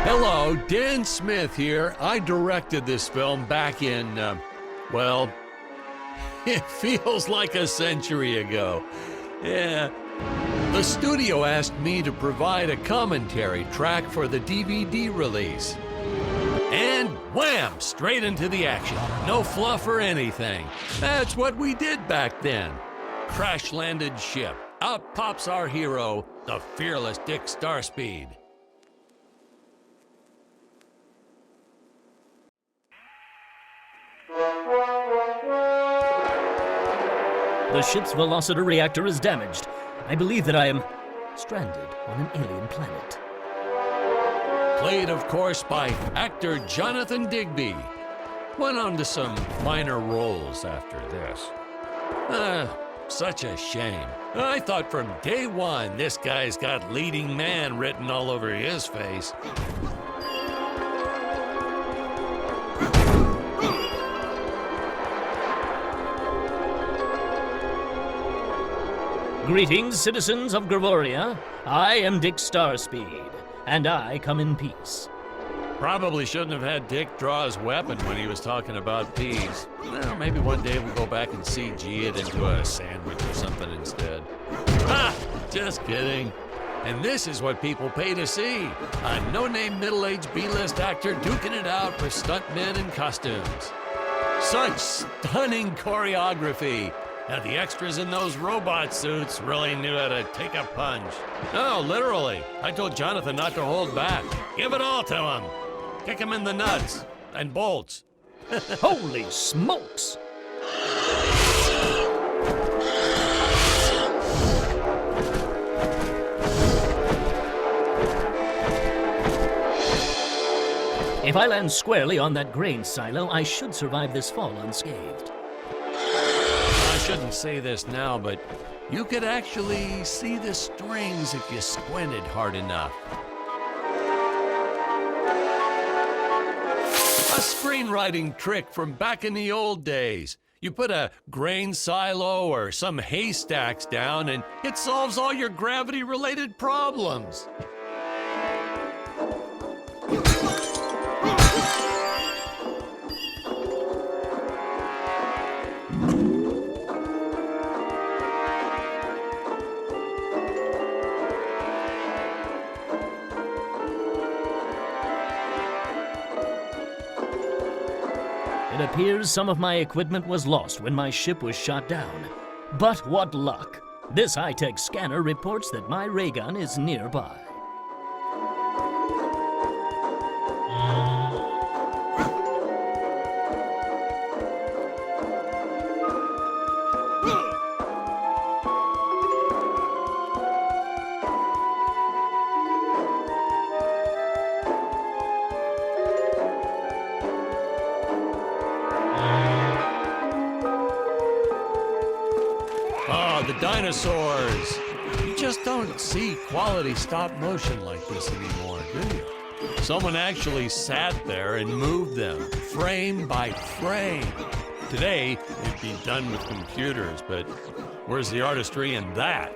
Hello, Dan Smith here. I directed this film back in, well, it feels like a century ago. Yeah. The studio asked me to provide a commentary track for the DVD release. And wham! Straight into the action. No fluff or anything. That's what we did back then. Crash-landed ship. Out pops our hero, the fearless Dick Starspeed. The ship's velociter reactor is damaged. I believe that I am stranded on an alien planet. Played, of course, by actor Jonathan Digby. Went on to some minor roles after this. Such a shame. I thought from day one this guy's got leading man written all over his face. Greetings, citizens of Gravoria. I am Dick Starspeed, and I come in peace. Probably shouldn't have had Dick draw his weapon when he was talking about peas. Well, maybe one day we'll go back and CG it into a sandwich or something instead. Ha! Just kidding. And this is what people pay to see. A no-name middle-aged B-list actor duking it out with stuntmen in costumes. Such stunning choreography. Now, the extras in those robot suits really knew how to take a punch. No, literally. I told Jonathan not to hold back. Give it all to him. Kick him in the nuts and bolts. Holy smokes! If I land squarely on that grain silo, I should survive this fall unscathed. I shouldn't say this now, but you could actually see the strings if you squinted hard enough. A screenwriting trick from back in the old days. You put a grain silo or some haystacks down and it solves all your gravity-related problems. It appears some of my equipment was lost when my ship was shot down. But what luck! This high-tech scanner reports that my ray gun is nearby. The dinosaurs! You just don't see quality stop motion like this anymore, do you? Someone actually sat there and moved them, frame by frame. Today, it'd be done with computers, but where's the artistry in that?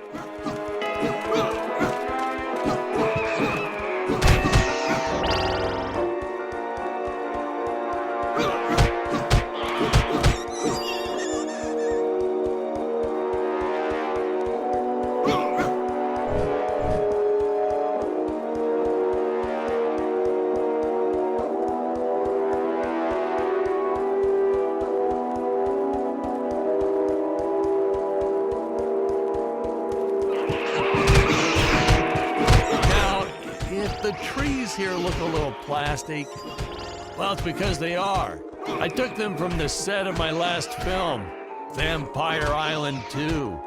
The trees here look a little plastic. Well, it's because they are. I took them from the set of my last film, Vampire Island 2.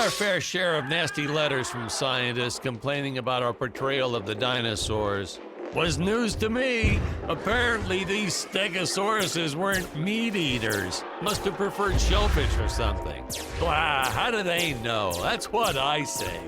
our fair share of nasty letters from scientists complaining about our portrayal of the dinosaurs. Was news to me. Apparently, these stegosauruses weren't meat eaters. Must have preferred shellfish or something. Blah, how do they know? That's what I say.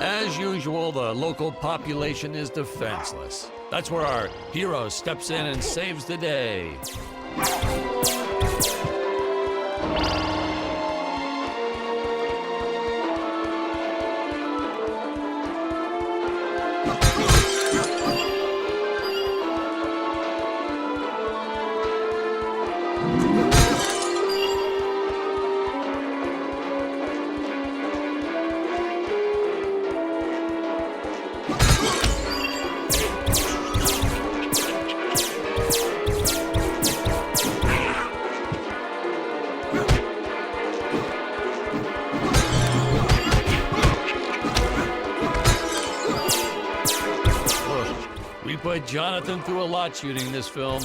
As usual, the local population is defenseless. That's where our hero steps in and saves the day. We put Jonathan through a lot shooting this film.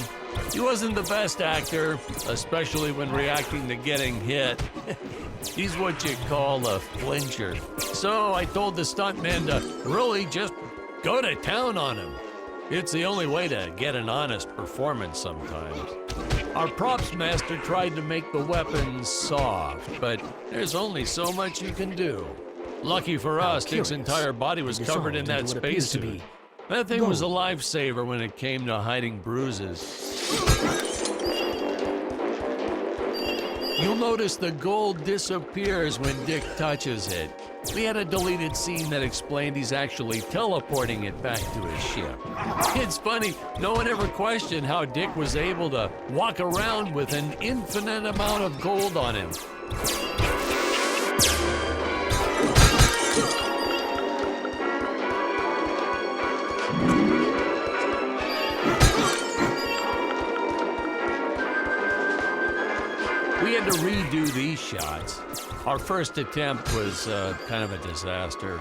He wasn't the best actor, especially when reacting to getting hit. He's what you call a flincher. So I told the stuntman to really just go to town on him. It's the only way to get an honest performance sometimes. Our props master tried to make the weapons soft, but there's only so much you can do. Lucky for us, Dick's entire body was covered in that spacesuit. That thing was a lifesaver when it came to hiding bruises. You'll notice the gold disappears when Dick touches it. We had a deleted scene that explained he's actually teleporting it back to his ship. It's funny, no one ever questioned how Dick was able to walk around with an infinite amount of gold on him. We had to redo these shots. Our first attempt was kind of a disaster.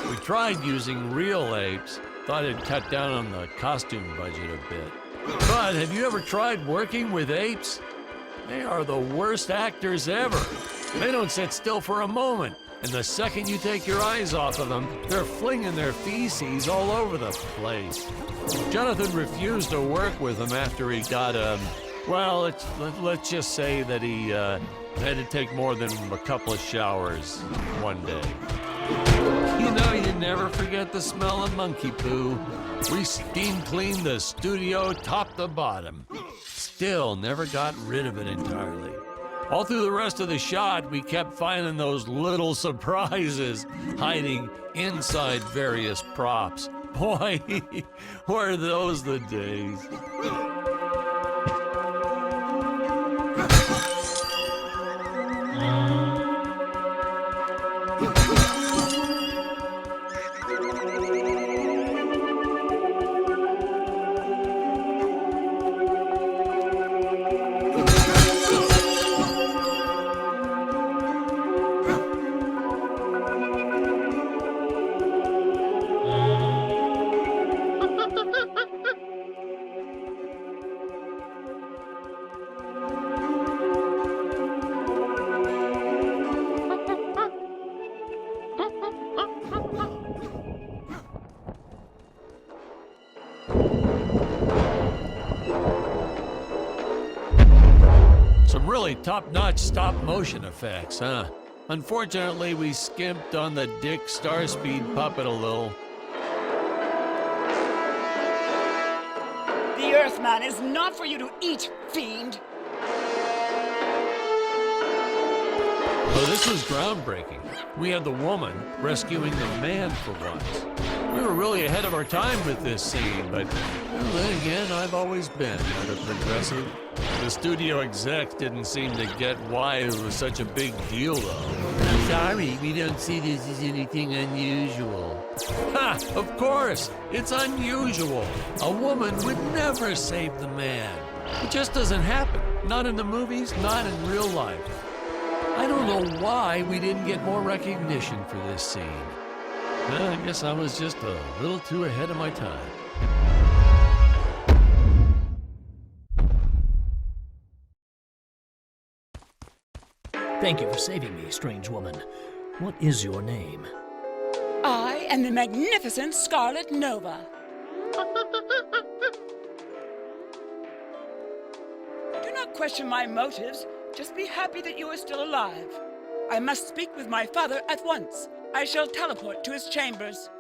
We tried using real apes, thought it'd cut down on the costume budget a bit. But have you ever tried working with apes? They are the worst actors ever. They don't sit still for a moment, and the second you take your eyes off of them, they're flinging their feces all over the place. Jonathan refused to work with them after he got well, let's just say that he had to take more than a couple of showers one day. You know, you never forget the smell of monkey poo. We steam cleaned the studio top to bottom. Still never got rid of it entirely. All through the rest of the shot, we kept finding those little surprises hiding inside various props. Boy, were those the days. Really top-notch stop-motion effects, huh? Unfortunately, we skimped on the Dick Starspeed puppet a little. The Earthman is not for you to eat, fiend! Well, this was groundbreaking. We had the woman rescuing the man for once. We were really ahead of our time with this scene, but well, then again, I've always been rather progressive. The studio exec didn't seem to get why it was such a big deal, though. I'm sorry, we don't see this as anything unusual. Ha! Of course! It's unusual! A woman would never save the man. It just doesn't happen. Not in the movies, not in real life. I don't know why we didn't get more recognition for this scene. Well, I guess I was just a little too ahead of my time. Thank you for saving me, strange woman. What is your name? I am the magnificent Scarlet Nova. Do not question my motives. Just be happy that you are still alive. I must speak with my father at once. I shall teleport to his chambers.